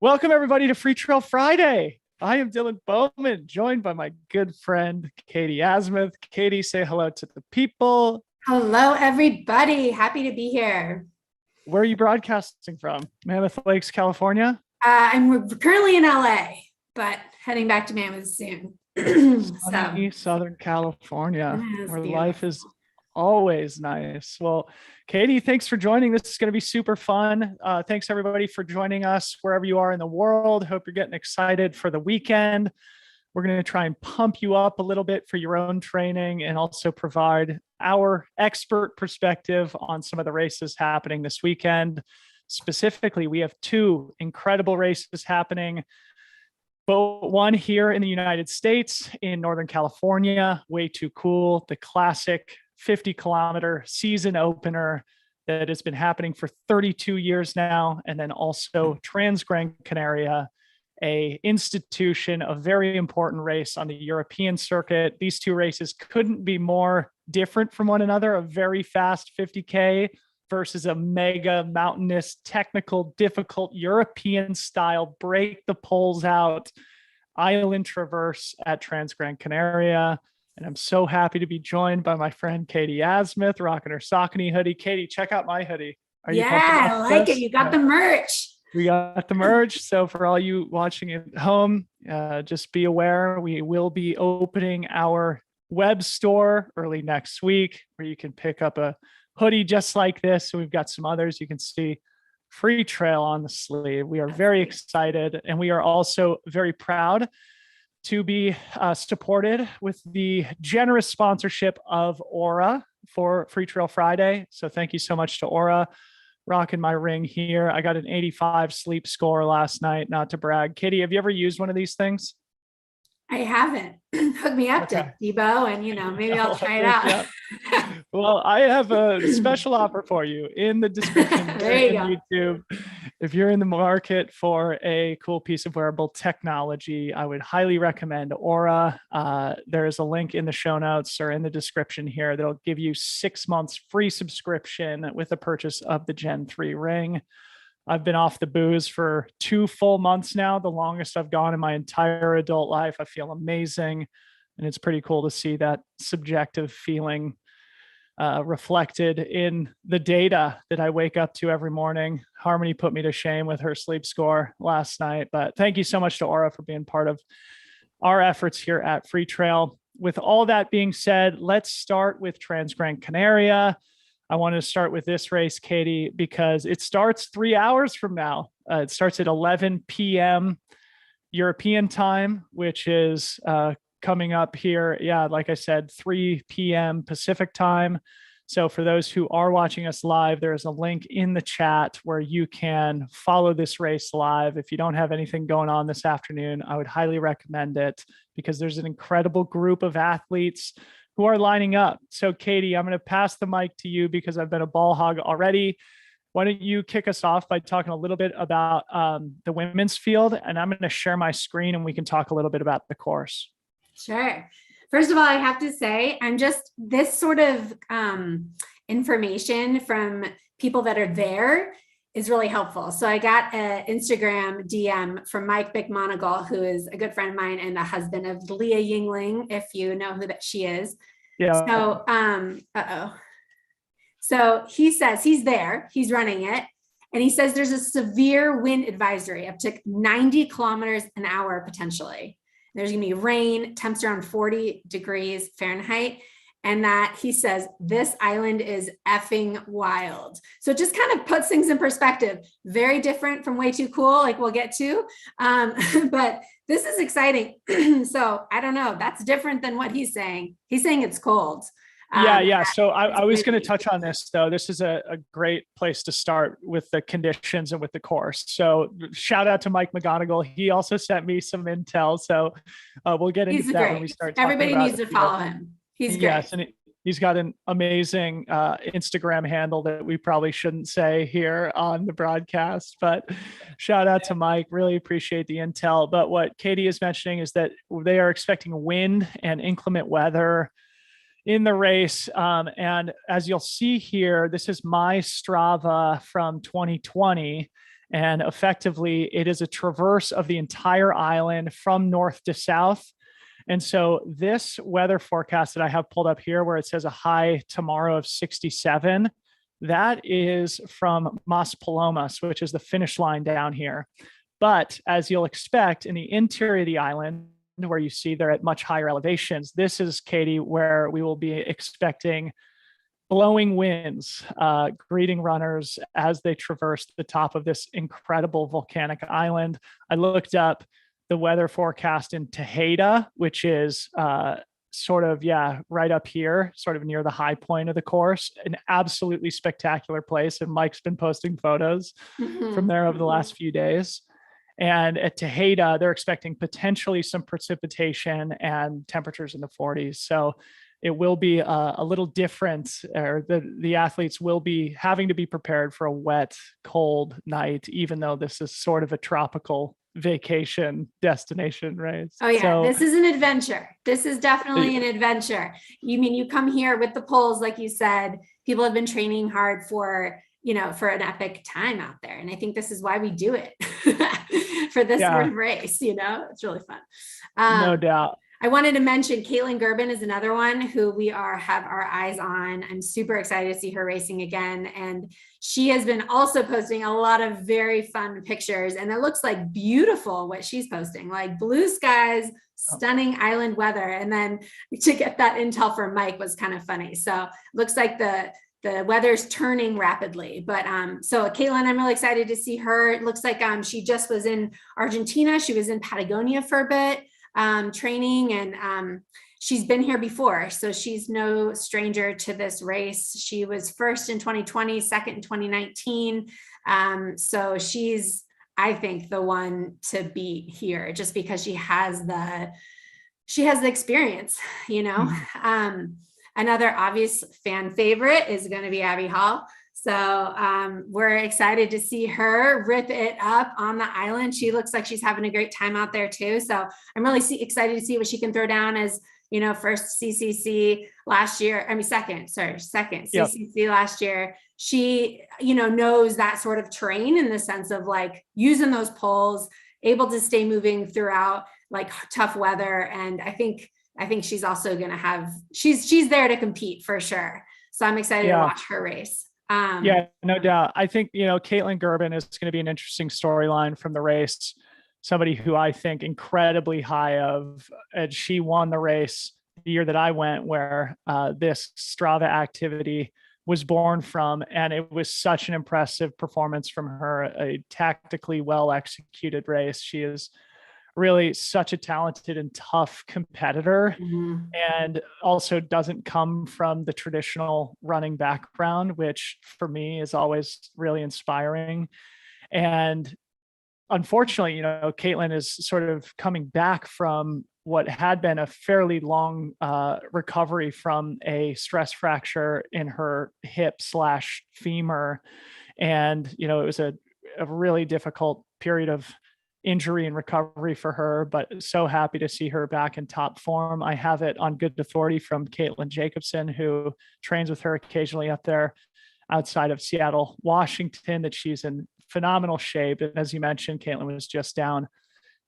Welcome everybody to Freetrail Friday. I am Dylan Bowman, joined by my good friend, Katie Asmuth. Katie, say hello to the people. Hello, everybody. Happy to be here. Where are you broadcasting from? Mammoth Lakes, California? I'm currently in LA, but heading back to Mammoth soon. Sunny Southern California, where life is always nice. Well, Katie, thanks for joining. This is going to be super fun. Thanks everybody for joining us wherever you are in the world. Hope you're getting excited for the weekend. We're going to try and pump you up a little bit for your own training and also provide our expert perspective on some of the races happening this weekend. Specifically, we have two incredible races happening. But one here in the United States, in Northern California, Way Too Cool, the classic 50-kilometer season opener that has been happening for 32 years now. And then also Transgrancanaria, a institution, a very important race on the European circuit. These two races couldn't be more different from one another. A very fast 50K versus a mega mountainous, technical, difficult European style, break the poles out island traverse at Transgrancanaria. And I'm so happy to be joined by my friend Katie Asmuth, rocking her Saucony hoodie. Katie, check out my hoodie. Are you I like it. You got the merch. We got the merch. So for all you watching at home, just be aware, we will be opening our web store early next week where you can pick up a hoodie just like this. So we've got some others. You can see Freetrail on the sleeve. We are very excited, and we are also very proud to be supported with the generous sponsorship of Aura for Freetrail Friday. So thank you so much to Aura. Rocking my ring here. I got an 85 sleep score last night, not to brag. Katie, have you ever used one of these things? I haven't. Hook me up to Debo, and maybe I'll try it out. Well, I have a special offer for you in the description there you on YouTube. If you're in the market for a cool piece of wearable technology, I would highly recommend Aura. There is a link in the show notes or in the description here that'll give you 6 months free subscription with the purchase of the Gen 3 ring. I've been off the booze for 2 full months now, the longest I've gone in my entire adult life. I feel amazing. And it's pretty cool to see that subjective feeling reflected in the data that I wake up to every morning. Harmony put me to shame with her sleep score last night. But thank you so much to Aura for being part of our efforts here at Freetrail. With all that being said, let's start with Transgrancanaria. I wanted to start with this race, Katie, because it starts 3 hours from now. It starts at 11 p.m. European time, which is coming up here. Yeah, like I said, 3 p.m. Pacific time. So for those who are watching us live, there's a link in the chat where you can follow this race live. If you don't have anything going on this afternoon, I would highly recommend it because there's an incredible group of athletes who are lining up. So Katie, I'm going to pass the mic to you because I've been a ball hog already. Why don't you kick us off by talking a little bit about the women's field, and I'm going to share my screen and we can talk a little bit about the course. Sure. First of all, I have to say, I'm just this sort of information from people that are there is really helpful. So I got an Instagram DM from Mike McMonagle, who is a good friend of mine and a husband of Leah Yingling, if you know who that she is. Yeah. So, So he says he's there, he's running it. And he says there's a severe wind advisory up to 90 kilometers an hour potentially. There's going to be rain, temps around 40 degrees Fahrenheit. And that he says, this island is effing wild. So it just kind of puts things in perspective. Very different from Way Too Cool, like we'll get to. But this is exciting. So I don't know. That's different than what he's saying. He's saying it's cold. Yeah. So I was going to touch on this, though. This is a great place to start with the conditions and with the course. So shout out to Mike McGonigal. He also sent me some intel. So we'll get into that when we start talking Everybody about needs to follow him. He's great. Yes, and he's got an amazing Instagram handle that we probably shouldn't say here on the broadcast, but shout out to Mike. Really appreciate the intel. But what Katie is mentioning is that they are expecting wind and inclement weather in the race. And as you'll see here, this is my Strava from 2020. And effectively, it is a traverse of the entire island from north to south. And so this weather forecast that I have pulled up here, where it says a high tomorrow of 67, that is from Mas Palomas, which is the finish line down here. But as you'll expect, in the interior of the island, where you see they're at much higher elevations, this is, Katie, where we will be expecting blowing winds, greeting runners as they traverse the top of this incredible volcanic island. I looked up the weather forecast in Tejeda, which is sort of, right up here, sort of near the high point of the course, an absolutely spectacular place. And Mike's been posting photos from there over the last few days. And at Tejeda, they're expecting potentially some precipitation and temperatures in the 40s. So it will be a little different, or the athletes will be having to be prepared for a wet, cold night, even though this is sort of a tropical vacation destination, right? Oh yeah, so, this is an adventure. This is definitely an adventure. You mean you come here with the poles, like you said, people have been training hard for, for an epic time out there. And I think this is why we do it for this sort of race, it's really fun. No doubt. I wanted to mention Caitlin Gerben is another one who we have our eyes on. I'm super excited to see her racing again. And she has been also posting a lot of very fun pictures, and it looks like beautiful what she's posting, like blue skies, stunning island weather. And then to get that intel from Mike was kind of funny. So it looks like the weather's turning rapidly, but so Caitlin, I'm really excited to see her. It looks like she just was in Argentina. She was in Patagonia for a bit. Training, and she's been here before, so she's no stranger to this race. She was first in 2020, second in 2019. So she's, I think, the one to beat here, just because she has the experience, Another obvious fan favorite is going to be Abby Hall. So we're excited to see her rip it up on the island. She looks like she's having a great time out there too. So I'm really excited to see what she can throw down as, first CCC last year. Second CCC last year. She, knows that sort of terrain in the sense of like using those poles, able to stay moving throughout like tough weather. And I think she's also going to have, she's there to compete for sure. So I'm excited to watch her race. No doubt. I think, Caitlin Gerben is going to be an interesting storyline from the race. Somebody who I think incredibly high of, and she won the race the year that I went, where this Strava activity was born from. And it was such an impressive performance from her, a tactically well executed race. She is really such a talented and tough competitor, and also doesn't come from the traditional running background, which for me is always really inspiring. And unfortunately, Caitlin is sort of coming back from what had been a fairly long recovery from a stress fracture in her hip/femur. And, it was a really difficult period of injury and recovery for her, but so happy to see her back in top form. I have it on good authority from Caitlin Jacobson, who trains with her occasionally up there outside of Seattle, Washington, that she's in phenomenal shape. And as you mentioned, Caitlin was just down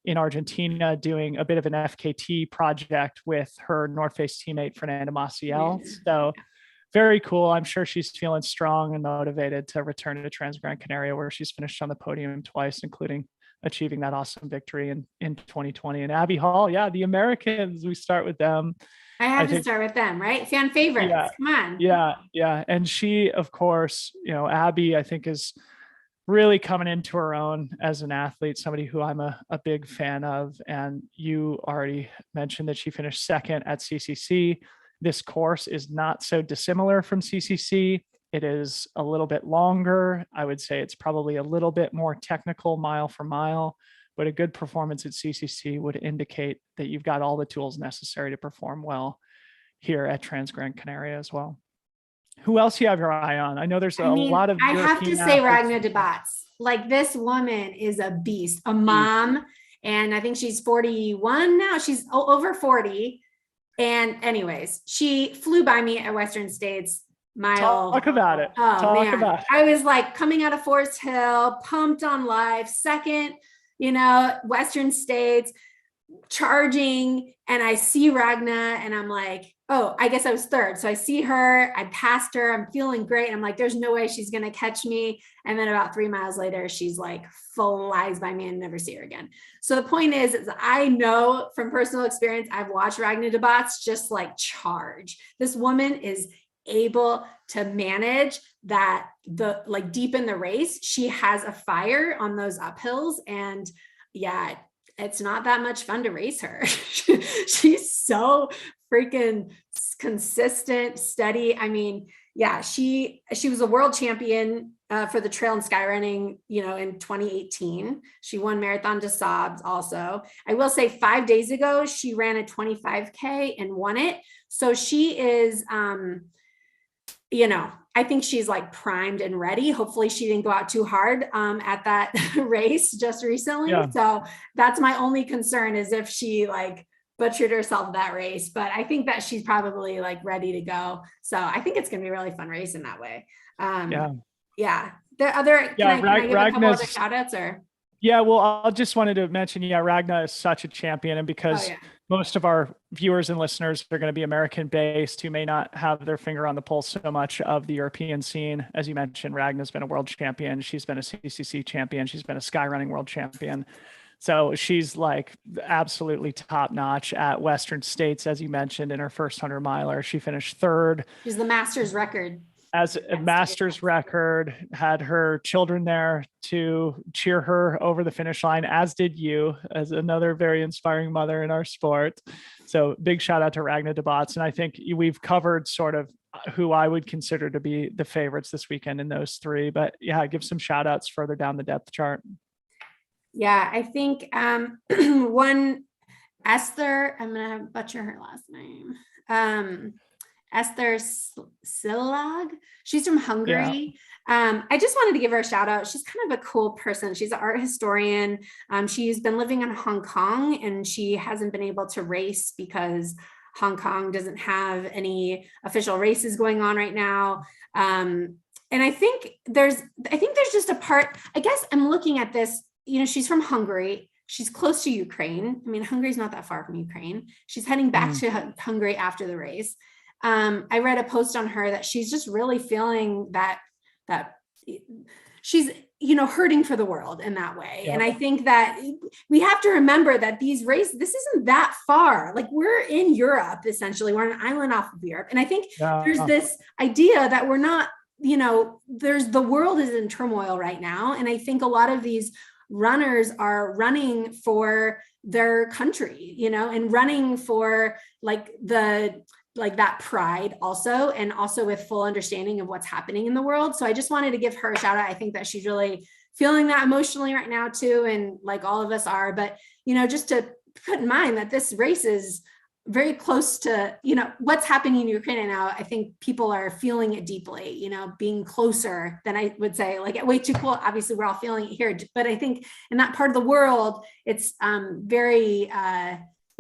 in Argentina doing a bit of an FKT project with her North Face teammate, Fernanda Maciel. So very cool. I'm sure she's feeling strong and motivated to return to Transgrancanaria, where she's finished on the podium twice, including achieving that awesome victory in 2020. And Abby Hall, the Americans, we start with them. I have to start with them, right? Fan favorites. Come on. Yeah. And she, of course, Abby, I think, is really coming into her own as an athlete, somebody who I'm a big fan of. And you already mentioned that she finished second at CCC. This course is not so dissimilar from CCC. It is a little bit longer. I would say it's probably a little bit more technical mile for mile, but a good performance at CCC would indicate that you've got all the tools necessary to perform well here at Transgrancanaria as well. Who else do you have your eye on? I know there's a lot of. I have to say Ragnar de Bats. Like, this woman is a beast, a mom, and I think she's 41 now. She's over 40. And anyways, she flew by me at Western States. mile. Talk about it. Oh Talk man, about it. I was like coming out of Forest Hill, pumped on life, second, Western States, charging, and I see Ragna and I'm like, oh, I guess I was third. So I see her, I passed her, I'm feeling great. And I'm like, there's no way she's going to catch me. And then about 3 miles later, she's like flies by me and never see her again. So the point is I know from personal experience, I've watched Ragna DeBots just like charge. This woman is able to manage that, the like deep in the race, she has a fire on those uphills, and yeah, it's not that much fun to race her. She's so freaking consistent, steady. I mean, yeah, she was a world champion for the trail and sky running, in 2018. She won Marathon des Sables also. I will say 5 days ago, she ran a 25K and won it. So she is, I think she's like primed and ready. Hopefully she didn't go out too hard at that race just recently. Yeah. So that's my only concern, is if she like butchered herself that race, but I think that she's probably like ready to go. So I think it's going to be a really fun race in that way. Yeah. The other, can I give a couple other shout outs or? Yeah, well, I just wanted to mention, Ragna is such a champion, and because most of our viewers and listeners are going to be American-based, who may not have their finger on the pulse so much of the European scene. As you mentioned, Ragna's been a world champion. She's been a CCC champion. She's been a skyrunning world champion. So she's like absolutely top notch at Western States, as you mentioned, in her first 100 miler. She finished third. She's the Masters record. As a Masters record, had her children there to cheer her over the finish line, as did you, as another very inspiring mother in our sport. So big shout out to Ragna DeBots. And I think we've covered sort of who I would consider to be the favorites this weekend in those three. But yeah, give some shout outs further down the depth chart. Yeah, I think one, Esther, I'm going to butcher her last name. Esther Silag. She's from Hungary. Yeah. I just wanted to give her a shout out. She's kind of a cool person. She's an art historian. She's been living in Hong Kong, and she hasn't been able to race because Hong Kong doesn't have any official races going on right now. And I think there's just a part, I guess I'm looking at this, she's from Hungary. She's close to Ukraine. I mean, Hungary's not that far from Ukraine. She's heading back to Hungary after the race. I read a post on her that she's just really feeling that she's, hurting for the world in that way. Yeah. And I think that we have to remember that these races, this isn't that far. Like, we're in Europe, essentially. We're on an island off of Europe. And I think there's this idea that we're not, the world is in turmoil right now. And I think a lot of these runners are running for their country, and running for that pride also, and also with full understanding of what's happening in the world. So I just wanted to give her a shout out. I think that she's really feeling that emotionally right now too. And like all of us are, but, just to put in mind that this race is very close to, what's happening in Ukraine right now. I think people are feeling it deeply, being closer than I would say, like at Way Too Cool. Obviously we're all feeling it here, but I think in that part of the world, it's very,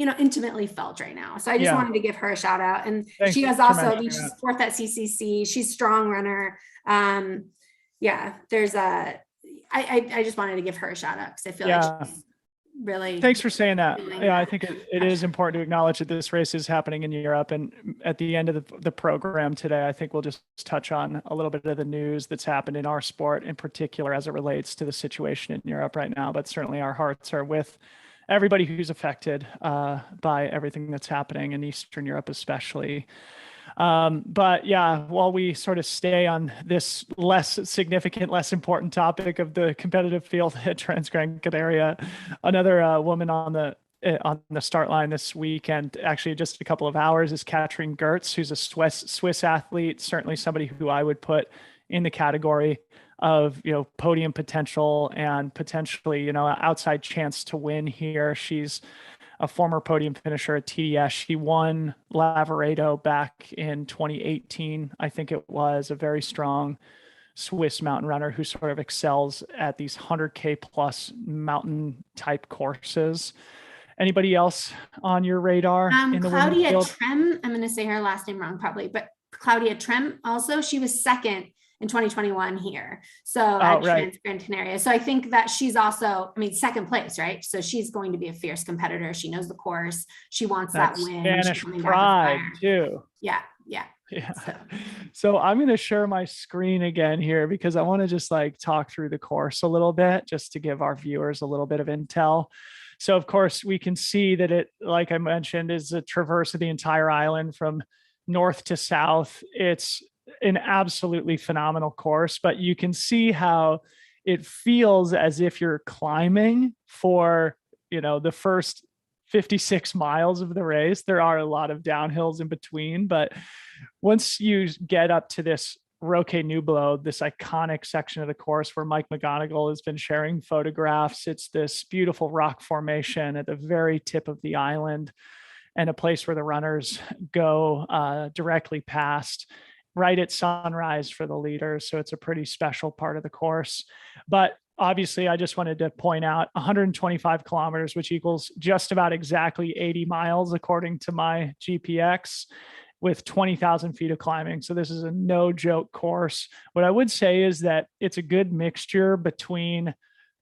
intimately felt right now. So I just wanted to give her a shout out. And thanks, she has also, she's fourth at CCC. She's a strong runner. There's I just wanted to give her a shout out because I feel like she's really. Thanks for saying that. I think it is important to acknowledge that this race is happening in Europe. And at the end of the program today, I think we'll just touch on a little bit of the news that's happened in our sport in particular as it relates to the situation in Europe right now. But certainly our hearts are with everybody who's affected by everything that's happening in Eastern Europe, especially. But yeah, while we sort of stay on this less significant, less important topic of the competitive field at Transgrancanaria, another woman on the start line this weekend, actually just a couple of hours, is Katrin Gertz, who's a Swiss athlete, certainly somebody who I would put in the category of, podium potential and potentially, outside chance to win here. She's a former podium finisher at TDS. She won Lavaredo back in 2018. I think it was a very strong Swiss mountain runner who sort of excels at these 100K plus mountain type courses. Anybody else on your radar in the Claudia Trem, I'm going to say her last name wrong probably, but Claudia Trem also, she was second in 2021 here. So at Transgrancanaria. So I think that she's also, I mean, second place, right? So she's going to be a fierce competitor. She knows the course. She wants that win. Spanish pride too. Yeah. So I'm going to share my screen again here because I want to just like talk through the course a little bit, just to give our viewers a little bit of intel. So of course we can see that it, like I mentioned, is a traverse of the entire island from north to south. It's an absolutely phenomenal course, but you can see how it feels as if you're climbing for, the first 56 miles of the race. There are a lot of downhills in between, but once you get up to this Roque Nublo, this iconic section of the course where Mike McGonigal has been sharing photographs, it's this beautiful rock formation at the very tip of the island and a place where the runners go directly past right at sunrise for the leaders. So it's a pretty special part of the course. But obviously, I just wanted to point out 125 kilometers, which equals just about exactly 80 miles, according to my GPX, with 20,000 feet of climbing. So this is a no joke course. What I would say is that it's a good mixture between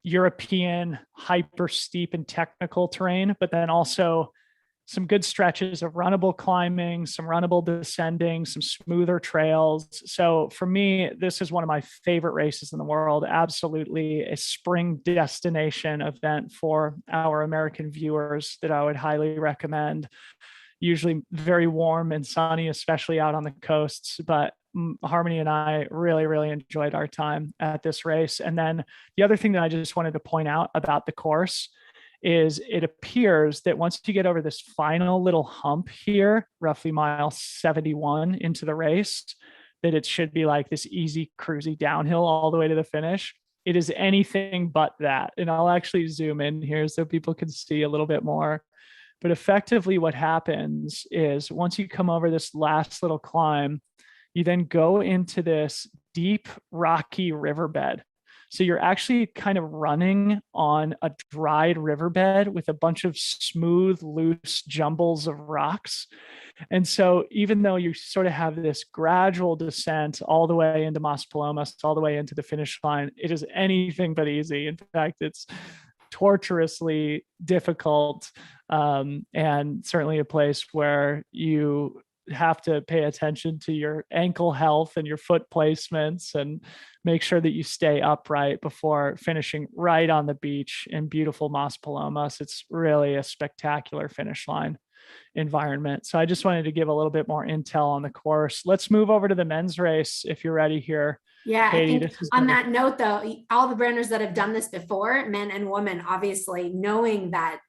European hyper steep and technical terrain, but then also some good stretches of runnable climbing, some runnable descending, some smoother trails. So for me, this is one of my favorite races in the world. Absolutely a spring destination event for our American viewers that I would highly recommend. Usually very warm and sunny, especially out on the coasts, but Harmony and I really, really enjoyed our time at this race. And then the other thing that I just wanted to point out about the course is it appears that once you get over this final little hump here, roughly mile 71 into the race, that it should be like this easy cruisy downhill all the way to the finish. It is anything but that. And I'll actually zoom in here so people can see a little bit more. But effectively what happens is once you come over this last little climb, you then go into this deep rocky riverbed. So you're actually kind of running on a dried riverbed with a bunch of smooth, loose jumbles of rocks. And so even though you sort of have this gradual descent all the way into Maspalomas, all the way into the finish line, it is anything but easy. In fact, it's torturously difficult, and certainly a place where you have to pay attention to your ankle health and your foot placements and make sure that you stay upright before finishing right on the beach in beautiful Maspalomas. It's really a spectacular finish line environment. So I just wanted to give a little bit more intel on the course. Let's move over to the men's race if you're ready here. Yeah, Katie, I think on that note, though, all the runners that have done this before, men and women, obviously knowing that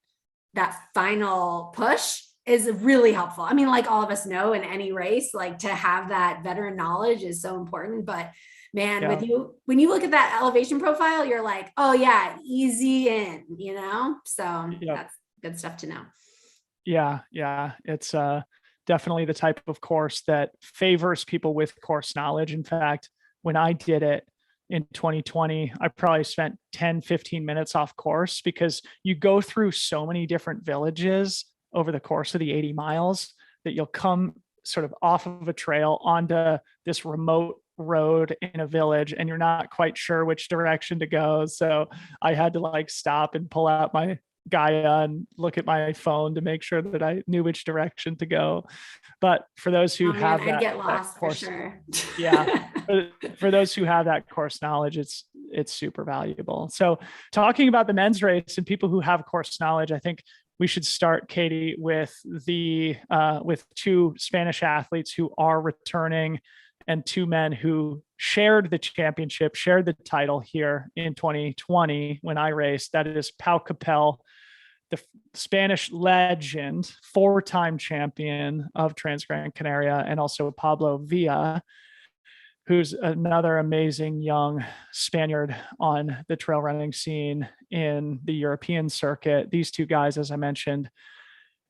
final push is really helpful. I mean, like all of us know in any race, like to have that veteran knowledge is so important. But man, with you, when you look at that elevation profile, you're like, oh yeah, easy in, so that's good stuff to know. Yeah. It's definitely the type of course that favors people with course knowledge. In fact, when I did it in 2020, I probably spent 10, 15 minutes off course because you go through so many different villages over the course of the 80 miles that you'll come sort of off of a trail onto this remote road in a village and you're not quite sure which direction to go. So I had to like stop and pull out my Gaia and look at my phone to make sure that I knew which direction to go. But for those who have I'd get lost course, for sure. Yeah. For those who have that course knowledge, it's super valuable. So talking about the men's race and people who have course knowledge, I think we should start, Katie, with with two Spanish athletes who are returning and two men who shared the championship, shared the title here in 2020 when I raced. That is Pau Capel, the Spanish legend, 4-time champion of Transgrancanaria, and also Pablo Villa, who's another amazing young Spaniard on the trail running scene in the European circuit. These two guys, as I mentioned,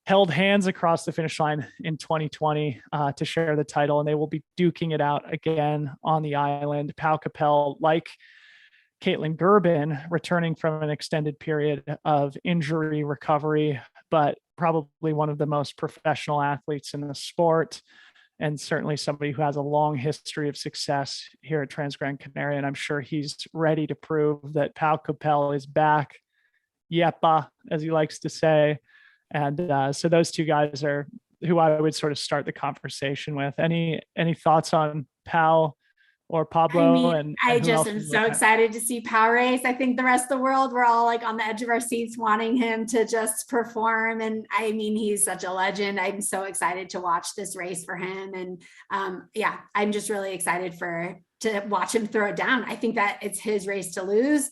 held hands across the finish line in 2020 to share the title, and they will be duking it out again on the island. Pau Capel, like Caitlin Gerbin, returning from an extended period of injury recovery, but probably one of the most professional athletes in the sport. and certainly somebody who has a long history of success here at Transgrancanaria. And I'm sure he's ready to prove that Pau Capel is back. Yepa, as he likes to say. And so those two guys are who I would sort of start the conversation with. Any thoughts on Pau or Pablo? I just am so excited to see Pau race. I think the rest of the world, we're all like on the edge of our seats wanting him to just perform. And I mean, he's such a legend. I'm so excited to watch this race for him. And I'm just really excited to watch him throw it down. I think that it's his race to lose.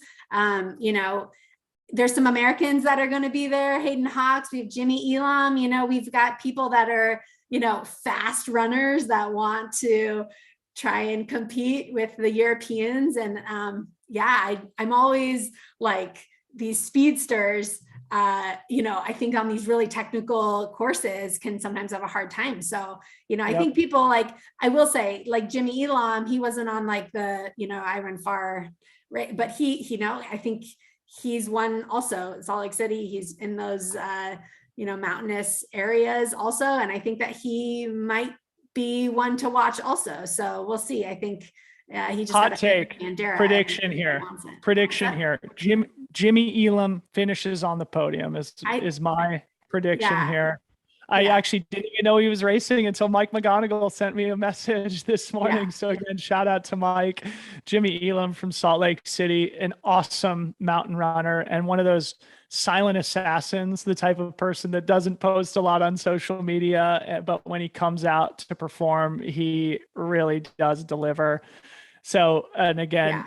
There's some Americans that are going to be there. Hayden Hawks, we have Jimmy Elam, we've got people that are, fast runners that want to try and compete with the Europeans. And I'm always like these speedsters, I think on these really technical courses can sometimes have a hard time. So, I think people I will say like Jimmy Elam, he wasn't on like the, I Run Far, right? But I think he's won also Salt Lake City. He's in those, mountainous areas also. And I think that he might be one to watch also. So we'll see. I think he just hot take prediction here. Jimmy Elam finishes on the podium is my prediction here. I actually didn't even know he was racing until Mike McGonigal sent me a message this morning. So again, shout out to Mike. Jimmy Elam from Salt Lake City, an awesome mountain runner and one of those silent assassins, the type of person that doesn't post a lot on social media, but when he comes out to perform, he really does deliver. So, and again,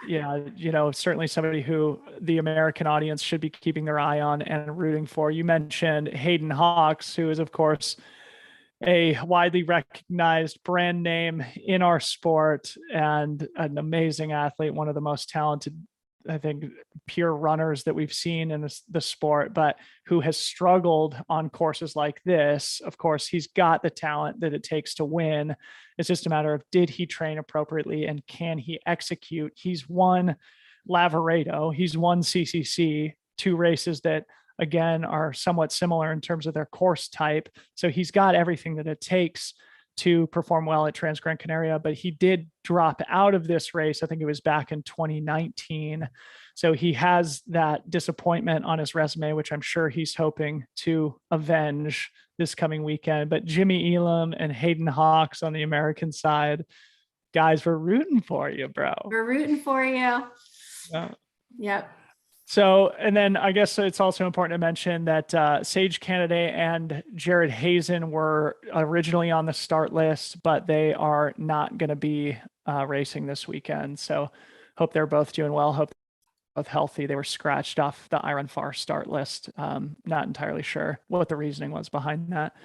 certainly somebody who the American audience should be keeping their eye on and rooting for. You mentioned Hayden Hawks, who is, of course, a widely recognized brand name in our sport and an amazing athlete, one of the most talented, I think, pure runners that we've seen in the sport, but who has struggled on courses like this. Of course, he's got the talent that it takes to win. It's just a matter of, did he train appropriately and can he execute? He's won Lavaredo, he's won CCC, two races that, again, are somewhat similar in terms of their course type. So he's got everything that it takes to perform well at Transgrancanaria, but he did drop out of this race. I think it was back in 2019. So he has that disappointment on his resume, which I'm sure he's hoping to avenge this coming weekend. But Jimmy Elam and Hayden Hawks on the American side, guys, we're rooting for you, bro. We're rooting for you. Yep. So, and then I guess it's also important to mention that Sage Canaday and Jared Hazen were originally on the start list, but they are not going to be racing this weekend. So hope they're both doing well. Hope they're both healthy. They were scratched off the Iron Far start list. Not entirely sure what the reasoning was behind that.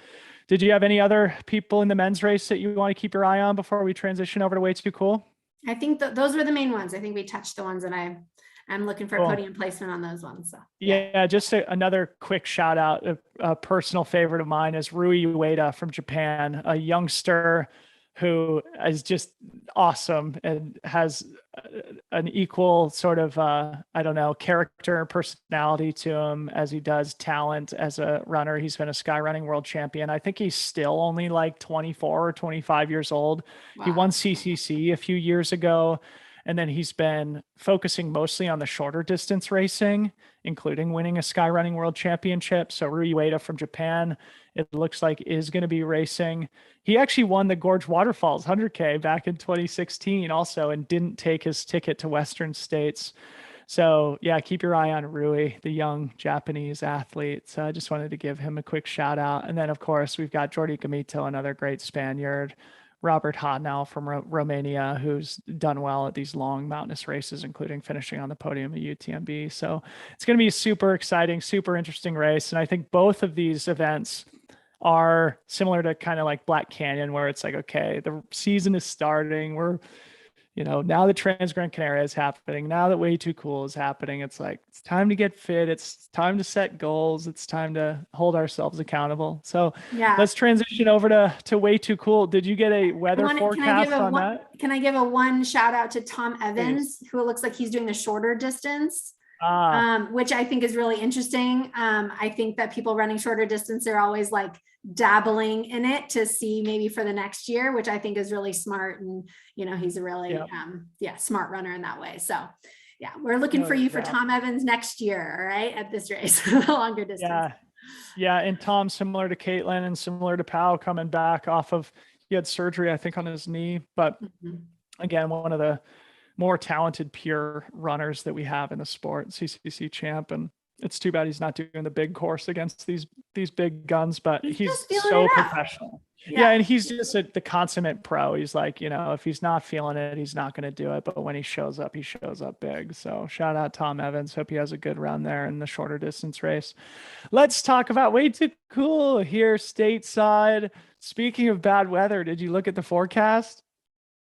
Did you have any other people in the men's race that you want to keep your eye on before we transition over to Way Too Cool? I think those were the main ones. I think we touched the ones that I'm looking for a podium placement on those ones. So yeah, just another quick shout out. A personal favorite of mine is Rui Ueda from Japan, a youngster who is just awesome and has an equal sort of, character and personality to him as he does talent as a runner. He's been a skyrunning world champion. I think he's still only like 24 or 25 years old. Wow. He won CCC a few years ago. And then he's been focusing mostly on the shorter distance racing, including winning a skyrunning world championship. So Rui Ueda from Japan, it looks like, is going to be racing. He actually won the Gorge Waterfalls 100K back in 2016 also, and didn't take his ticket to Western States. So yeah, keep your eye on Rui, the young Japanese athlete. So I just wanted to give him a quick shout out. And then of course we've got Jordi Gamito, another great Spaniard, Robert Hodnell from Romania, who's done well at these long mountainous races, including finishing on the podium at UTMB. So it's going to be a super exciting, super interesting race. And I think both of these events are similar to kind of like Black Canyon, where it's like, okay, the season is starting. We're, now that Transgrancanaria is happening, now that Way Too Cool is happening, it's like, it's time to get fit. It's time to set goals. It's time to hold ourselves accountable. So yeah, let's transition over to Way Too Cool. Did you get a weather forecast on that? Can I give a one shout out to Tom Evans, who looks like he's doing the shorter distance? which I think is really interesting. I think that people running shorter distance are always like dabbling in it to see maybe for the next year, which I think is really smart. And, he's a really, smart runner in that way. So yeah, we're looking for you for Tom Evans next year. All right. At this race, longer distance. Yeah. And Tom, similar to Caitlin and similar to Pau, coming back off of, he had surgery, I think, on his knee, but again, one of the more talented pure runners that we have in the sport, CCC champ. And it's too bad he's not doing the big course against these big guns, but he's so professional. Yeah. And he's just the consummate pro. He's like, if he's not feeling it, he's not going to do it. But when he shows up big. So shout out Tom Evans. Hope he has a good run there in the shorter distance race. Let's talk about Way Too Cool here stateside. Speaking of bad weather, did you look at the forecast?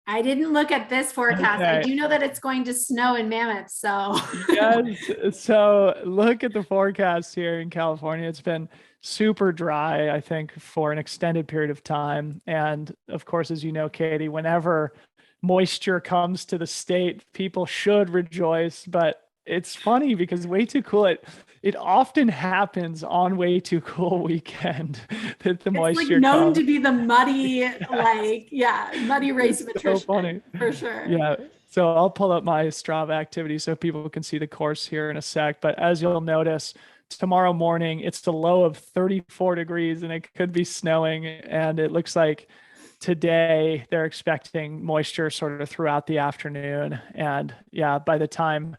I didn't look at this forecast. Okay. I do know that it's going to snow in Mammoth. So yes. So look at the forecast here in California. It's been super dry, I think, for an extended period of time. And of course, as you know, Katie, whenever moisture comes to the state, people should rejoice. But it's funny because Way Too Cool, it often happens on Way Too Cool weekend that the moisture known comes. To be the muddy, muddy race of attrition. So funny. For sure. Yeah. So I'll pull up my Strava activity so people can see the course here in a sec. But as you'll notice, tomorrow morning, it's the low of 34 degrees and it could be snowing. And it looks like today they're expecting moisture sort of throughout the afternoon. And by the time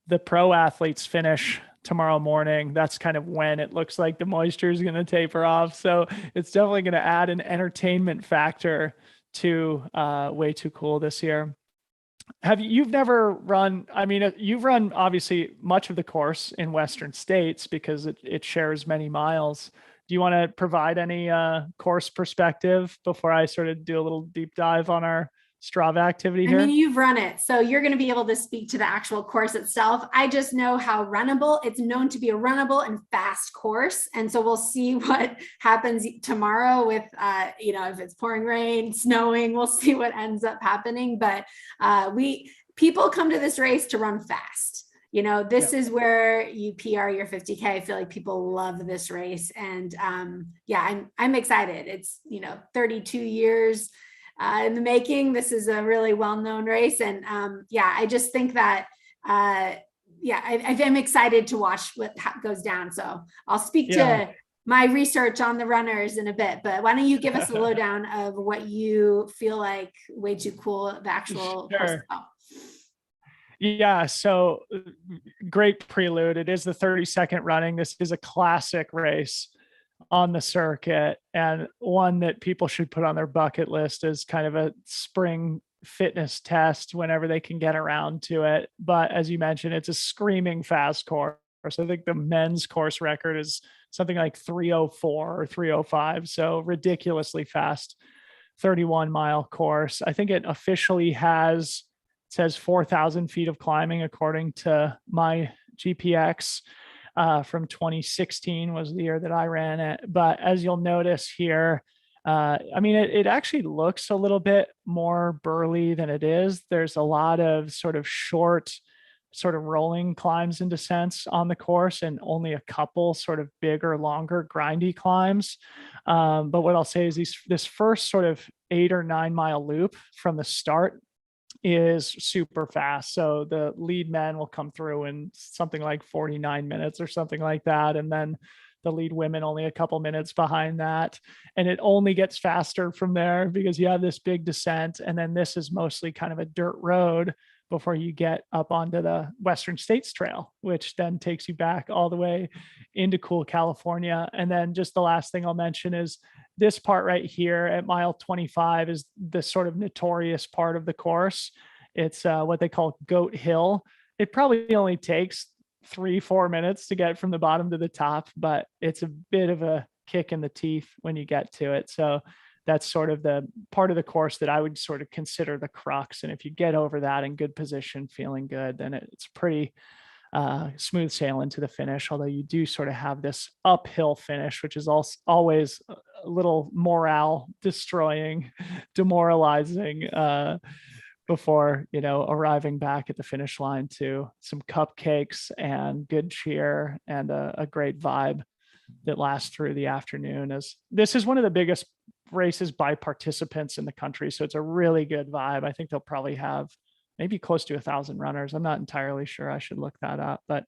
the pro athletes finish tomorrow morning, that's kind of when it looks like the moisture is going to taper off. So it's definitely going to add an entertainment factor to Way Too Cool this year. You've never run, you've run obviously much of the course in Western states because it shares many miles. Do you want to provide any course perspective before I sort of do a little deep dive on our Strava activity here? You've run it, so you're going to be able to speak to the actual course itself. I just know how runnable it's known to be, a runnable and fast course. And so we'll see what happens tomorrow with, if it's pouring rain, snowing, we'll see what ends up happening. But people come to this race to run fast. This is where you PR your 50K. I feel like people love this race. And I'm excited. It's, 32 years in the making. This is a really well-known race. And I just think that, I'm excited to watch what goes down. So I'll speak to my research on the runners in a bit, but why don't you give us a lowdown of what you feel like Way Too Cool, the actual course. Yeah, so great prelude. It is the 32nd running. This is a classic race on the circuit and one that people should put on their bucket list as kind of a spring fitness test whenever they can get around to it. But as you mentioned, it's a screaming fast course. I think the men's course record is something like 3:04 or 3:05. So ridiculously fast 31-mile course. I think it officially says 4,000 feet of climbing according to my GPX. From 2016 was the year that I ran it. But as you'll notice here, it actually looks a little bit more burly than it is. There's a lot of sort of short, sort of rolling climbs and descents on the course and only a couple sort of bigger, longer, grindy climbs. But what I'll say is this first sort of 8 or 9 mile loop from the start is super fast. So the lead men will come through in something like 49 minutes or something like that. And then the lead women only a couple minutes behind that. And it only gets faster from there because you have this big descent. And then this is mostly kind of a dirt road before you get up onto the Western States Trail, which then takes you back all the way into cool California. And then just the last thing I'll mention is this part right here at mile 25 is the sort of notorious part of the course. It's what they call Goat Hill. It probably only takes 3-4 minutes to get from the bottom to the top, but it's a bit of a kick in the teeth when you get to it. So that's sort of the part of the course that I would sort of consider the crux. And if you get over that in good position, feeling good, then it's pretty smooth sailing to the finish. Although you do sort of have this uphill finish, which is also always a little morale destroying, demoralizing. before, arriving back at the finish line to some cupcakes and good cheer and a great vibe that lasts through the afternoon. As this is one of the biggest races by participants in the country. So it's a really good vibe. I think they'll probably have maybe close to 1,000 runners. I'm not entirely sure. I should look that up. But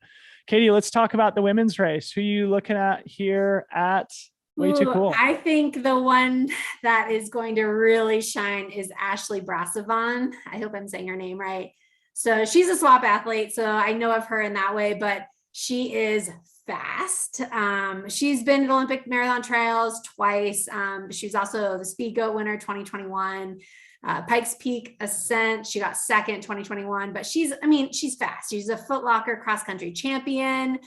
Katie, let's talk about the women's race. Who are you looking at here at Way Too Cool? I think the one that is going to really shine is Ashley Brassavon. I hope I'm saying her name right. So she's a swap athlete, so I know of her in that way, but she is fast. She's been to the Olympic Marathon Trials twice. She was also the Speed Goat winner 2021. Pikes Peak Ascent, she got second 2021, but she's fast. She's a Foot Locker cross country champion.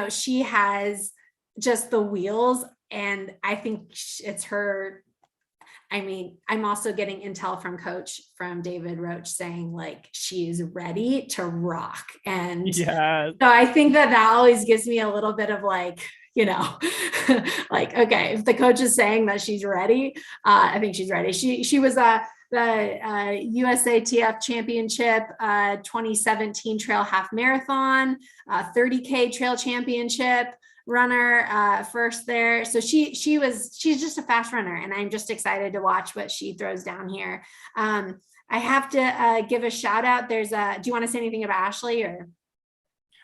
She has just the wheels, and I think it's her. I'm also getting intel from David Roche saying like she's ready to rock. And so I think that always gives me a little bit of like, like, okay, if the coach is saying that she's ready, I think she's ready. She was the USATF championship, 2017 trail half marathon, 30K trail championship runner, first there. So she's just a fast runner, and I'm just excited to watch what she throws down here. I have to give a shout out. Do you want to say anything about Ashley or?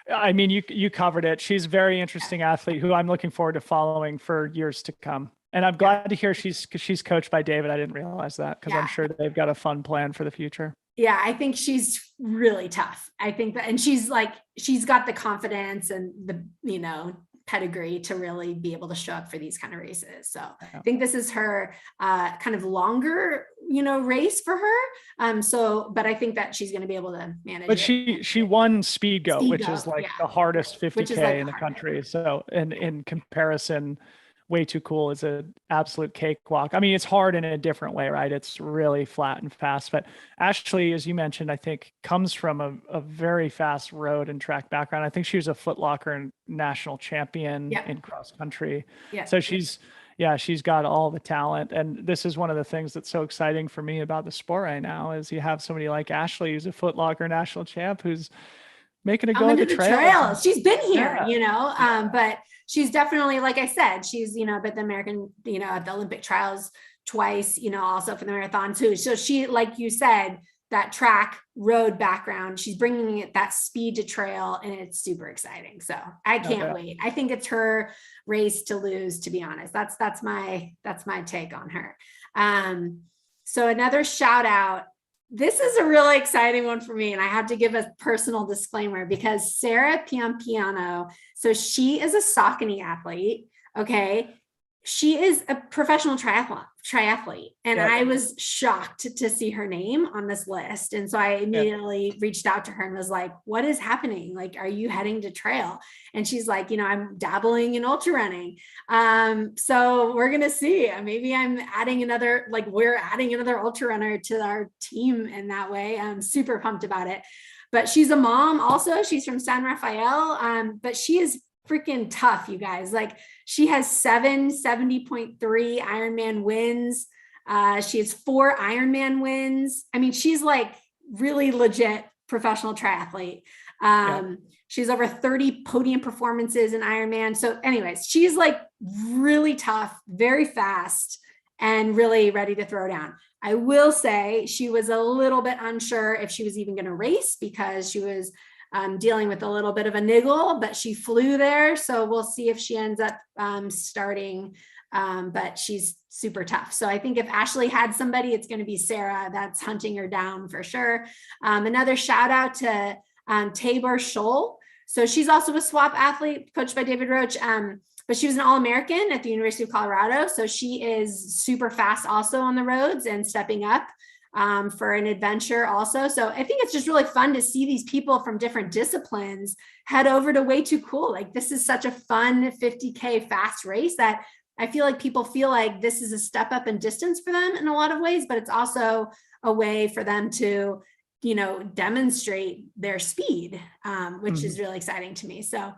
I mean, you covered it. She's a very interesting athlete who I'm looking forward to following for years to come. And I'm glad to hear she's coached by David. I didn't realize that, because I'm sure they've got a fun plan for the future. Yeah, I think she's really tough. I think that, and she's got the confidence and the, pedigree to really be able to show up for these kind of races. So I think this is her kind of longer, race for her. But I think that she's going to be able to manage. But she won Speed Goat, which is like the hardest 50K in the country. So in comparison, Way Too Cool is an absolute cakewalk. I mean, it's hard in a different way, right? It's really flat and fast. But Ashley, as you mentioned, I think comes from a very fast road and track background. I think she was a Foot Locker national champion in cross country. Yeah. So she's got all the talent. And this is one of the things that's so exciting for me about the sport right now is you have somebody like Ashley, who's a Foot Locker national champ, who's making a go at the trail. She's been here, but she's definitely, like I said, she's, but the American, at the Olympic trials twice, also for the marathon too. So she, like you said, that track road background, she's bringing it that speed to trail, and it's super exciting. So I can't wait. I think it's her race to lose, to be honest. That's my take on her. So another shout out. This is a really exciting one for me, and I have to give a personal disclaimer because Sarahpianpiano, so she is a Saucony athlete, okay? She is a professional triathlete, and I was shocked to see her name on this list. And so I immediately reached out to her and was like, what is happening? Like, are you heading to trail? And she's like, I'm dabbling in ultra running. So we're going to see. Maybe we're adding another ultra runner to our team in that way. I'm super pumped about it. But she's a mom also. She's from San Rafael, but she is freaking tough, you guys. Like, she has 70.3 Ironman wins. She has 4 Ironman wins. I mean, she's like really legit professional triathlete. She's over 30 podium performances in Ironman. So anyways, she's like really tough, very fast, and really ready to throw down. I will say she was a little bit unsure if she was even going to race because she was dealing with a little bit of a niggle, but she flew there. So we'll see if she ends up starting, but she's super tough. So I think if Ashley had somebody, it's going to be Sarah that's hunting her down for sure. Another shout out to Tabor Scholl. So she's also a swap athlete coached by David Roche, but she was an All-American at the University of Colorado. So she is super fast also on the roads and stepping up for an adventure also. So I think it's just really fun to see these people from different disciplines head over to Way Too Cool. Like, this is such a fun 50K fast race that I feel like people feel like this is a step up in distance for them in a lot of ways, but it's also a way for them to, demonstrate their speed, which is really exciting to me. So,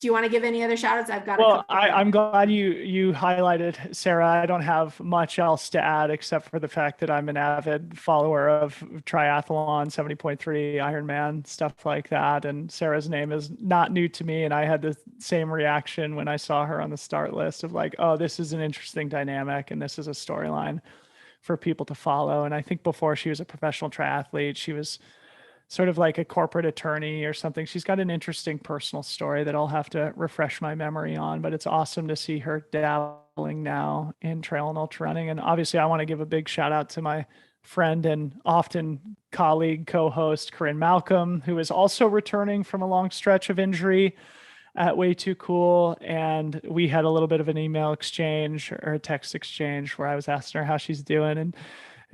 Do you want to give any other shout outs? I've got well, I'm glad you highlighted Sarah. I don't have much else to add except for the fact that I'm an avid follower of triathlon, 70.3 Ironman, stuff like that. And Sarah's name is not new to me. And I had the same reaction when I saw her on the start list of like, oh, this is an interesting dynamic and this is a storyline for people to follow. And I think before she was a professional triathlete, she was sort of like a corporate attorney or something. She's got an interesting personal story that I'll have to refresh my memory on, but it's awesome to see her dabbling now in trail and ultra running. And obviously I want to give a big shout out to my friend and often colleague, co-host Corinne Malcolm, who is also returning from a long stretch of injury at Way Too Cool. And we had a little bit of an email exchange or a text exchange where I was asking her how she's doing. And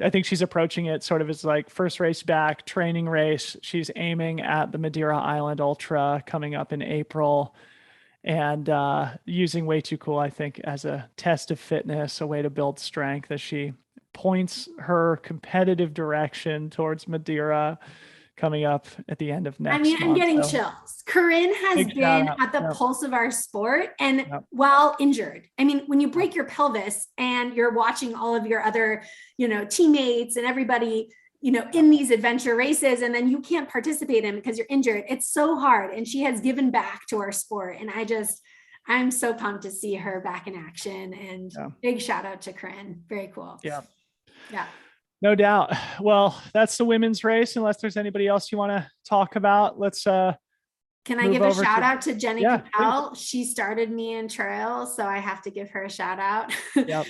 I think she's approaching it sort of as like first race back, training race. She's aiming at the Madeira Island Ultra coming up in April, and using Way Too Cool, I think, as a test of fitness, a way to build strength as she points her competitive direction towards Madeira coming up at the end of next month. I'm getting chills. Corinne has been at the pulse of our sport and while injured. I mean, when you break your pelvis and you're watching all of your other, teammates and everybody, in these adventure races, and then you can't participate in because you're injured, it's so hard. And she has given back to our sport. And I'm so pumped to see her back in action, and big shout out to Corinne. Very cool. Yeah. Yeah. No doubt. Well, that's the women's race. Unless there's anybody else you want to talk about, let's can I give a shout out to Jenny Capel? She started me in trail, so I have to give her a shout out. Yep.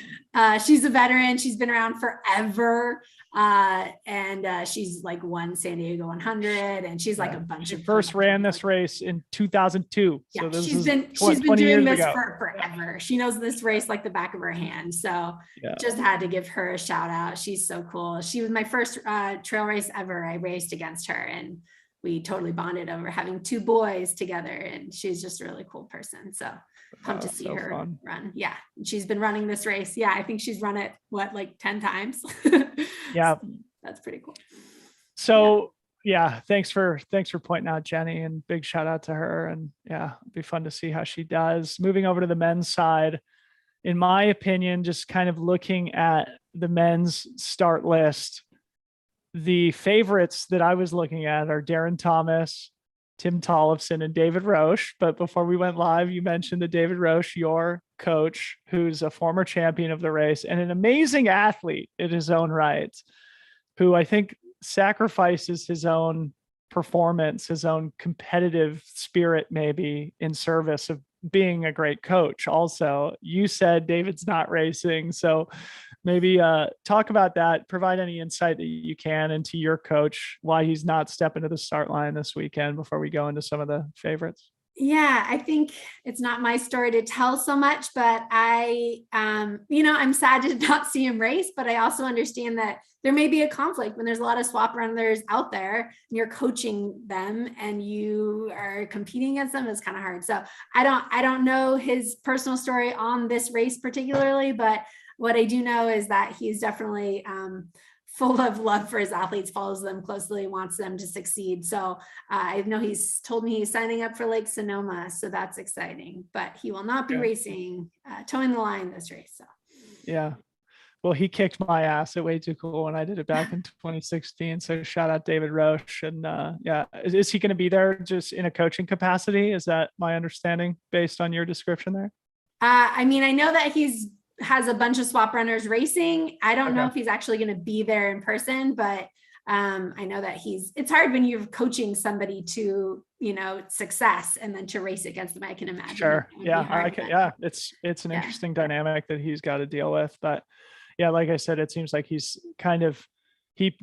She's a veteran. She's been around forever. And she's like won San Diego 100, and she's like a bunch of first ran this race in 2002. Yeah, so she's been doing this for forever. She knows this race like the back of her hand. So just had to give her a shout out. She's so cool. She was my first trail race ever. I raced against her, and we totally bonded over having two boys together, and she's just a really cool person. So pumped to see her run. Yeah. She's been running this race. Yeah. I think she's run it, like 10 times. Yeah. So that's pretty cool. So thanks for pointing out Jenny, and big shout out to her. And it'd be fun to see how she does. Moving over to the men's side, in my opinion, just kind of looking at the men's start list, the favorites that I was looking at are Darren Thomas, Tim Tollefson, and David Roche. But before we went live, you mentioned that David Roche, your coach, who's a former champion of the race and an amazing athlete in his own right, who I think sacrifices his own performance, his own competitive spirit, maybe in service of being a great coach. Also, you said David's not racing, so maybe talk about that, provide any insight that you can into your coach, why he's not stepping to the start line this weekend before we go into some of the favorites. Yeah, I think it's not my story to tell so much, but I'm sad to not see him race, but I also understand that there may be a conflict when there's a lot of swap runners out there and you're coaching them and you are competing against them. It's kind of hard. So I don't know his personal story on this race particularly, but what I do know is that he's definitely full of love for his athletes, follows them closely, wants them to succeed. So I know he's told me he's signing up for Lake Sonoma, so that's exciting, but he will not be racing, towing the line this race. So yeah, well, he kicked my ass at Way Too Cool when I did it back in 2016. So shout out David Roche. And is he going to be there just in a coaching capacity? Is that my understanding based on your description there? I know that has a bunch of swap runners racing. I don't know if he's actually going to be there in person, but I know that it's hard when you're coaching somebody to, success and then to race against them. I can imagine. Sure. Yeah. It's an interesting dynamic that he's got to deal with, but like I said, it seems like he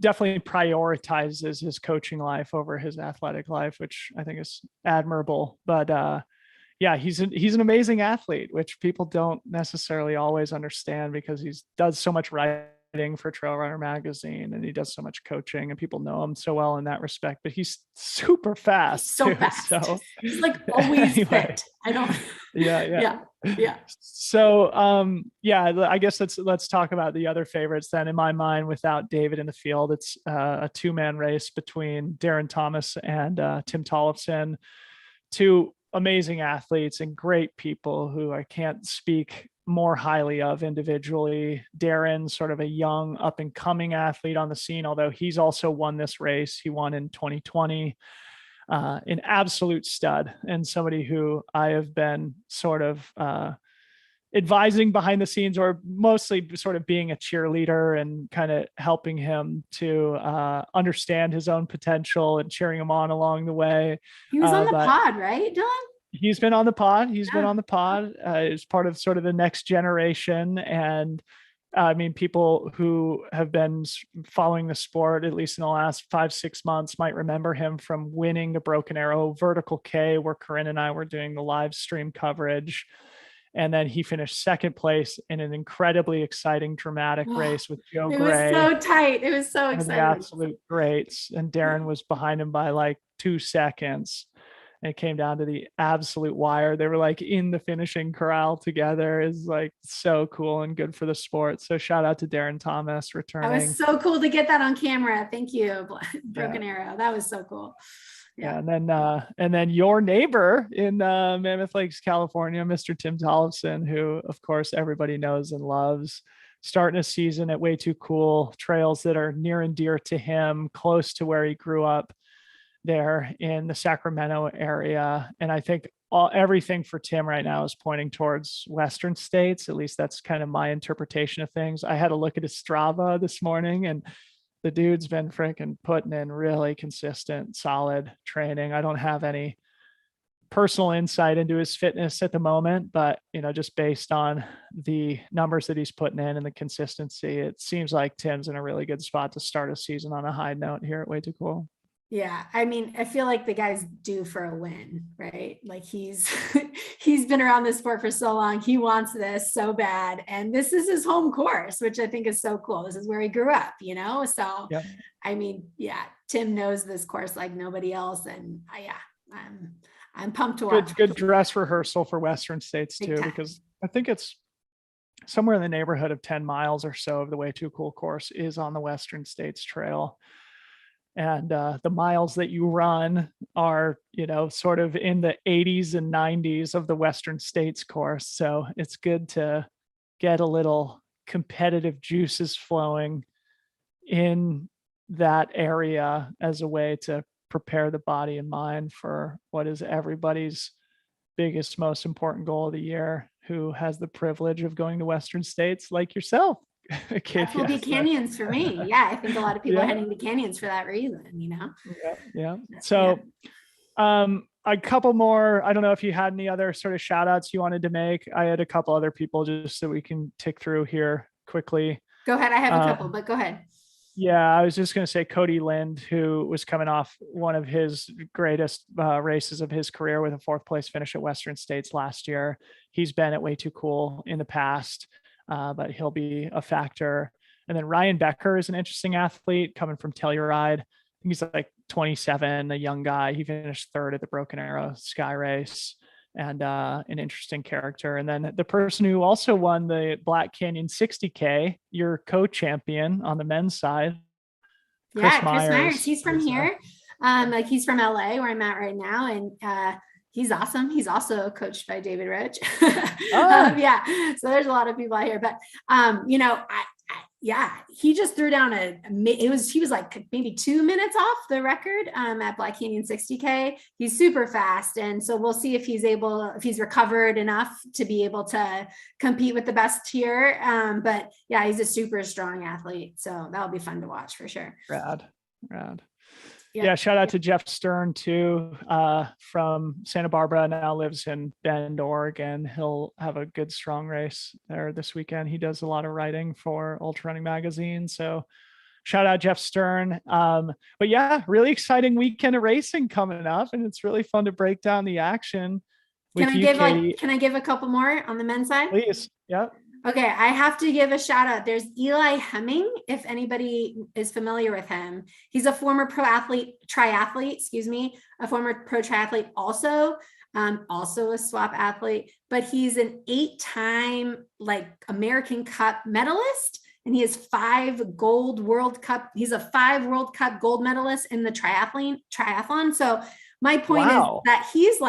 definitely prioritizes his coaching life over his athletic life, which I think is admirable, but he's an amazing athlete, which people don't necessarily always understand because he does so much writing for Trail Runner magazine and he does so much coaching and people know him so well in that respect, but he's super fast. He's so fast. So he's like always fit. I don't. Yeah. So, I guess let's talk about the other favorites then. In my mind, without David in the field, it's a two-man race between Darren Thomas and Tim Tollefson. Two amazing athletes and great people who I can't speak more highly of individually. Darren, sort of a young up and coming athlete on the scene, although he's also won this race. He won in 2020. An absolute stud, and somebody who I have been sort of advising behind the scenes, or mostly sort of being a cheerleader and kind of helping him to understand his own potential and cheering him on along the way. He was on the pod, right, Dylan? He's been on the pod. He's been on the pod as part of sort of the next generation. And I mean, people who have been following the sport, at least in the last 5-6 months, might remember him from winning the Broken Arrow Vertical K, where Corinne and I were doing the live stream coverage. And then he finished second place in an incredibly exciting, dramatic race with Joe Gray. It was so tight. It was so exciting. The absolute greats. And Darren was behind him by like 2 seconds. And it came down to the absolute wire. They were like in the finishing corral together. Is like so cool and good for the sport. So shout out to Darren Thomas returning. That was so cool to get that on camera. Thank you, Broken Arrow. That was so cool. Yeah. And then your neighbor in Mammoth Lakes, California, Mr. Tim Tollefson, who of course everybody knows and loves, starting a season at Way Too Cool, trails that are near and dear to him, close to where he grew up there in the Sacramento area. And I think everything for Tim right now is pointing towards Western states. At least that's kind of my interpretation of things. I had a look at his Strava this morning, and the dude's been freaking putting in really consistent, solid training. I don't have any personal insight into his fitness at the moment, but just based on the numbers that he's putting in and the consistency, it seems like Tim's in a really good spot to start a season on a high note here at Way Too Cool. Yeah. I mean, I feel like the guy's due for a win, right? Like he's been around this sport for so long. He wants this so bad. And this is his home course, which I think is so cool. This is where he grew up, So, yep. I mean, Tim knows this course like nobody else. And I'm pumped to watch. Good dress rehearsal for Western states too, because I think it's somewhere in the neighborhood of 10 miles or so of the Way Too Cool course is on the Western States Trail. And the miles that you run are, sort of in the 80s and 90s of the Western States course. So it's good to get a little competitive juices flowing in that area as a way to prepare the body and mind for what is everybody's biggest, most important goal of the year, who has the privilege of going to Western states like yourself. That will be canyons for me. Yeah, I think a lot of people are heading to canyons for that reason, Yeah. So a couple more. I don't know if you had any other sort of shout outs you wanted to make. I had a couple other people just so we can tick through here quickly. Go ahead. I have a couple, but go ahead. Yeah, I was just going to say Cody Lind, who was coming off one of his greatest races of his career with a 4th place finish at Western States last year. He's been at Way Too Cool in the past. But he'll be a factor. And then Ryan Becker is an interesting athlete coming from Telluride. I think he's like 27, a young guy. He finished 3rd at the Broken Arrow Sky Race, and an interesting character. And then the person who also won the Black Canyon 60K, your co-champion on the men's side, Chris Myers. He's from here. He's from LA, where I'm at right now. And he's awesome. He's also coached by David Roche. So there's a lot of people out here, but he just threw down he was like maybe 2 minutes off the record at Black Canyon 60K. He's super fast. And so we'll see if he's recovered enough to be able to compete with the best here. But yeah, he's a super strong athlete. So that'll be fun to watch for sure. Rad. Yeah, shout out to Jeff Stern too, from Santa Barbara, now lives in Bend, Oregon. He'll have a good strong race there this weekend. He does a lot of writing for Ultra Running Magazine. So shout out Jeff Stern. But yeah, really exciting weekend of racing coming up, and it's really fun to break down the action. Can I give a couple more on the men's side? Please. Yep. Okay, I have to give a shout out. There's Eli Hemming, if anybody is familiar with him. He's a former triathlete, a former pro triathlete also a swap athlete, but he's an 8-time American Cup medalist, and he has 5 gold World Cup. He's a 5 World Cup gold medalist in the triathlon. So my point is that he's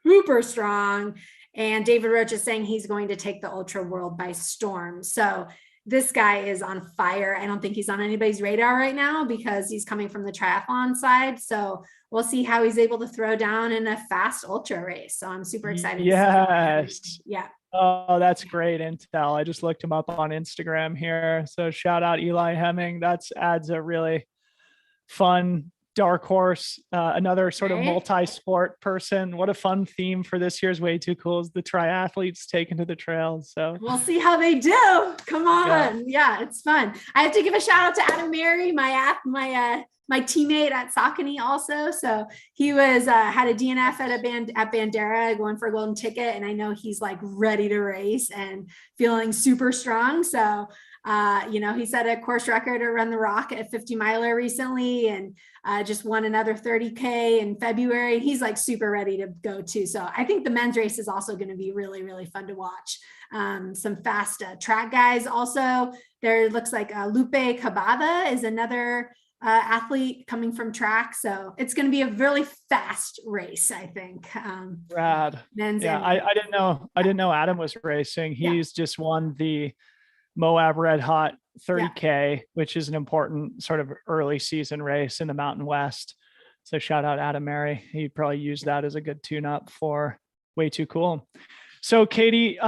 super strong. And David Roche is saying he's going to take the ultra world by storm. So this guy is on fire. I don't think he's on anybody's radar right now because he's coming from the triathlon side. So we'll see how he's able to throw down in a fast ultra race. So I'm super excited. Yes. Yeah. Oh, that's great intel. I just looked him up on Instagram here. So shout out Eli Hemming. That's adds a really fun dark horse, another sort of multi-sport person. What a fun theme for this year's Way Too Cool is the triathletes taken to the trails. So we'll see how they do. Come on. Yeah, it's fun. I have to give a shout out to Adam Mary, my teammate at Saucony also. So he was had a DNF at Bandera going for a golden ticket. And I know he's like ready to race and feeling super strong. So he set a course record to run the rock at 50 miler recently and just won another 30K in February. He's like super ready to go too. So I think the men's race is also going to be really, really fun to watch. Some fast track guys also. There looks like Lupe Cabada is another athlete coming from track. So it's going to be a really fast race, I think. Rad. I didn't know Adam was racing. He's just won the Moab Red Hot 30K, which is an important sort of early season race in the Mountain West. So shout out Adam Mary. He probably used that as a good tune-up for Way Too Cool. So Katie,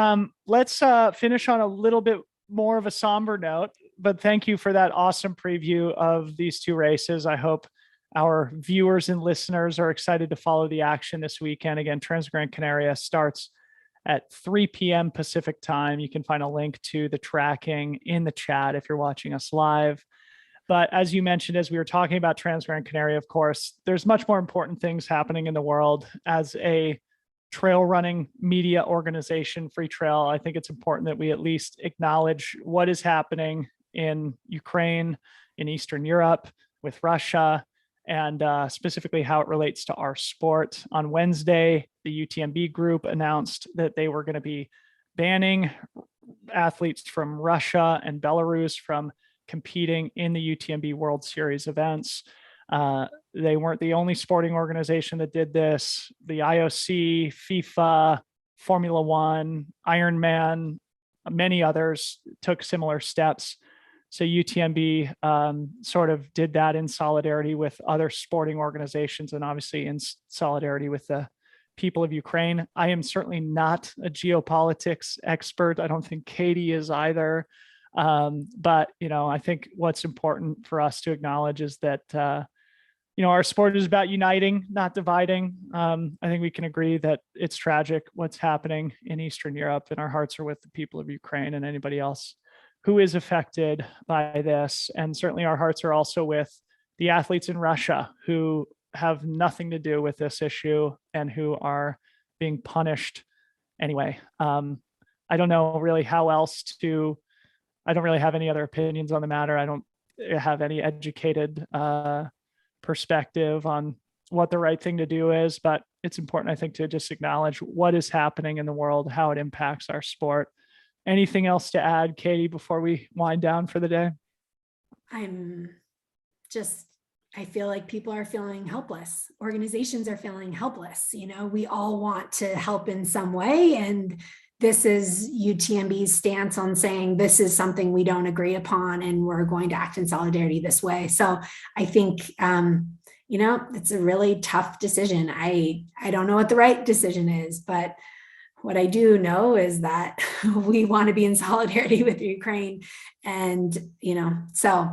let's finish on a little bit more of a somber note, but thank you for that awesome preview of these two races. I hope our viewers and listeners are excited to follow the action this weekend. Again, Transgrancanaria starts at 3 p.m. Pacific time. You can find a link to the tracking in the chat if you're watching us live. But as you mentioned, as we were talking about Transgrancanaria, of course, there's much more important things happening in the world. As a trail running media organization, Freetrail, I think it's important that we at least acknowledge what is happening in Ukraine, in Eastern Europe, with Russia, and specifically how it relates to our sport. On Wednesday, the UTMB group announced that they were going to be banning athletes from Russia and Belarus from competing in the UTMB World Series events. They weren't the only sporting organization that did this. The IOC, FIFA, Formula One, Ironman, many others took similar steps. So UTMB sort of did that in solidarity with other sporting organizations and obviously in solidarity with the people of Ukraine. I am certainly not a geopolitics expert. I don't think Katie is either. But, I think what's important for us to acknowledge is that, our sport is about uniting, not dividing. I think we can agree that it's tragic what's happening in Eastern Europe, and our hearts are with the people of Ukraine and anybody else who is affected by this. And certainly our hearts are also with the athletes in Russia who have nothing to do with this issue and who are being punished anyway. I don't know really how else to, I don't really have any other opinions on the matter. I don't have any educated perspective on what the right thing to do is, but it's important, I think, to just acknowledge what is happening in the world, how it impacts our sport. Anything else to add, Katie, before we wind down for the day? I feel like people are feeling helpless. Organizations are feeling helpless. We all want to help in some way. And this is UTMB's stance on saying this is something we don't agree upon and we're going to act in solidarity this way. So I think, it's a really tough decision. I don't know what the right decision is, but what I do know is that we want to be in solidarity with Ukraine. And, so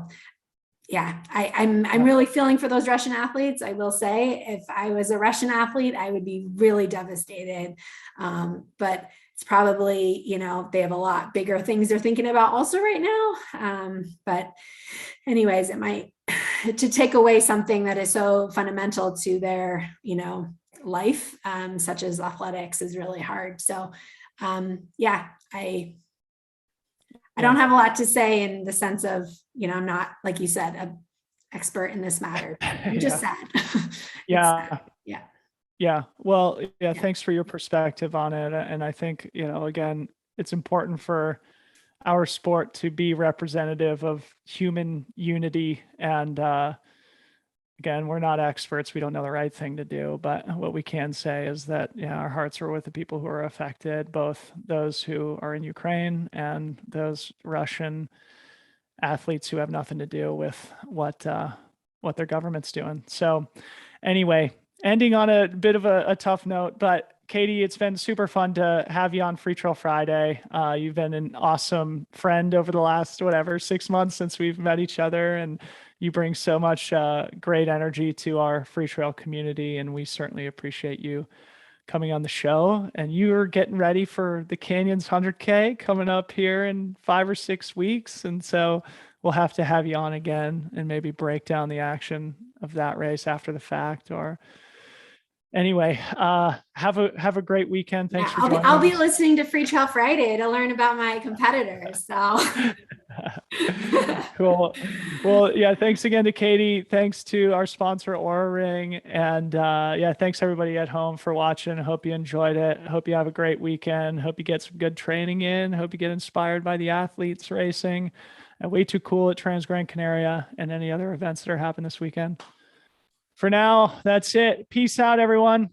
yeah, I'm really feeling for those Russian athletes. I will say, if I was a Russian athlete, I would be really devastated. But it's probably, they have a lot bigger things they're thinking about also right now. But anyways, it might, to take away something that is so fundamental to their, life, such as athletics, is really hard. So I don't have a lot to say in the sense of, I'm not, like you said, an expert in this matter. I'm just sad. Yeah. Well, thanks for your perspective on it. And I think, again, it's important for our sport to be representative of human unity and again, we're not experts. We don't know the right thing to do, but what we can say is that, yeah, our hearts are with the people who are affected, both those who are in Ukraine and those Russian athletes who have nothing to do with what their government's doing. So anyway, ending on a bit of a tough note, but Katie, it's been super fun to have you on Freetrail Friday. You've been an awesome friend over the last, 6 months since we've met each other, and you bring so much great energy to our Freetrail community, and we certainly appreciate you coming on the show. And you're getting ready for the Canyons 100K coming up here in 5 or 6 weeks, and so we'll have to have you on again and maybe break down the action of that race after the fact. Or anyway, have a great weekend. Thanks for joining I'll be us. listening to Freetrail Friday to learn about my competitors. So cool. Well, yeah, thanks again to Katie. Thanks to our sponsor, Oura Ring. And yeah, thanks everybody at home for watching. I hope you enjoyed it. Hope you have a great weekend. Hope you get some good training in. Hope you get inspired by the athletes racing at Way Too Cool at Transgrancanaria and any other events that are happening this weekend. For now, that's it. Peace out, everyone.